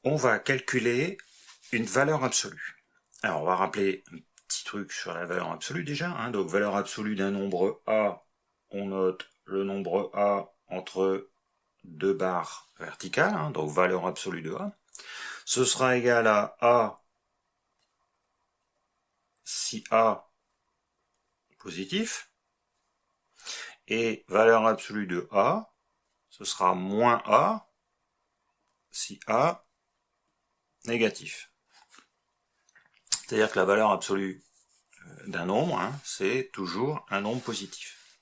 on va calculer une valeur absolue. Alors, on va rappeler un petit truc sur la valeur absolue déjà. Donc, valeur absolue d'un nombre A, on note le nombre A entre deux barres verticales, donc valeur absolue de A. Ce sera égal à A si A positif, et valeur absolue de A, ce sera moins A si A négatif. C'est-à-dire que la valeur absolue d'un nombre, c'est toujours un nombre positif.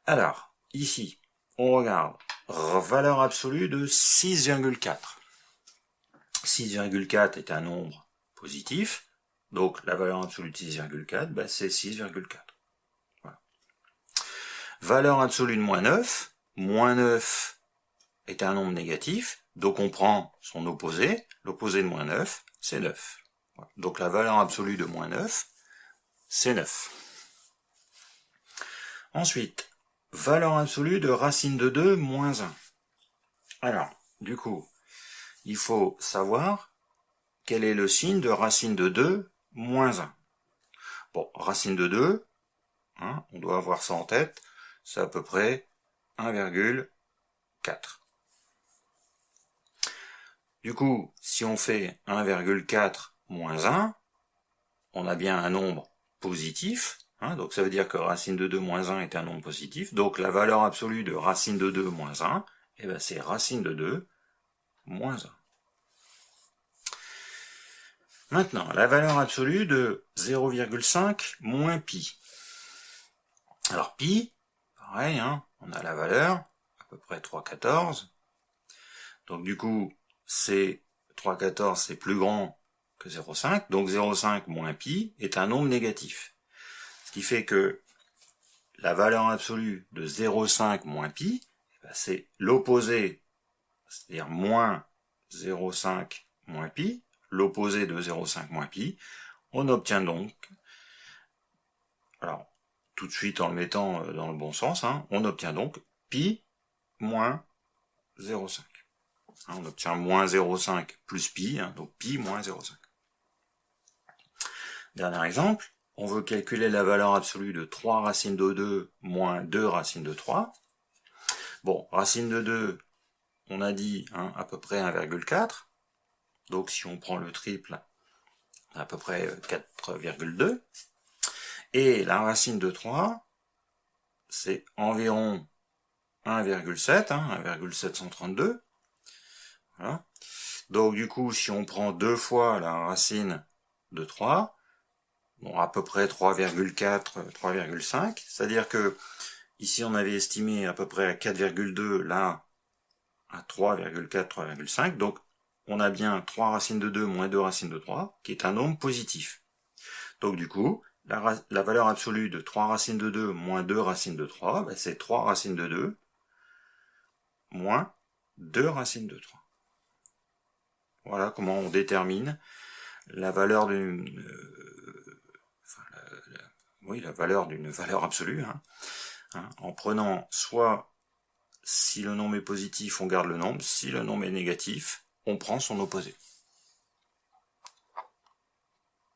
Alors, ici, on regarde valeur absolue de 6,4. 6,4 est un nombre positif, donc la valeur absolue de 6,4, c'est 6,4. Voilà. Valeur absolue de moins 9. Moins 9 est un nombre négatif, donc on prend son opposé. L'opposé de moins 9, c'est 9. Voilà. Donc la valeur absolue de moins 9, c'est 9. Ensuite, valeur absolue de racine de 2 moins 1. Alors, du coup, il faut savoir quel est le signe de racine de 2 moins 1. Bon, racine de 2, on doit avoir ça en tête, c'est à peu près 1,4. Du coup, si on fait 1,4 moins 1, on a bien un nombre positif, donc ça veut dire que racine de 2 moins 1 est un nombre positif, donc la valeur absolue de racine de 2 moins 1, c'est racine de 2 moins 1. Maintenant, la valeur absolue de 0,5 moins pi. Alors pi, pareil, on a la valeur, à peu près 3,14. Donc du coup, 3,14 c'est plus grand que 0,5, donc 0,5 moins pi est un nombre négatif. Ce qui fait que la valeur absolue de 0,5 moins pi, c'est l'opposé, c'est-à-dire moins 0,5 moins pi, l'opposé de 0,5 moins pi, on obtient donc, alors tout de suite en le mettant dans le bon sens, on obtient donc pi moins 0,5. On obtient moins 0,5 plus pi, donc pi moins 0,5. Dernier exemple, on veut calculer la valeur absolue de 3 racines de 2 moins 2 racines de 3. Bon, racine de 2, on a dit à peu près 1,4. Donc si on prend le triple, à peu près 4,2. Et la racine de 3, c'est environ 1,7, 1,732. Voilà. Donc du coup, si on prend 2 fois la racine de 3, bon, à peu près 3,4, 3,5, c'est-à-dire que ici on avait estimé à peu près à 4,2, là à 3,4, 3,5, donc on a bien 3 racines de 2 moins 2 racines de 3, qui est un nombre positif. Donc du coup, la valeur absolue de 3 racines de 2 moins 2 racines de 3, c'est 3 racines de 2 moins 2 racines de 3. Voilà comment on détermine la valeur d'une la valeur d'une valeur absolue, en prenant soit, si le nombre est positif, on garde le nombre, si le nombre est négatif, on prend son opposé.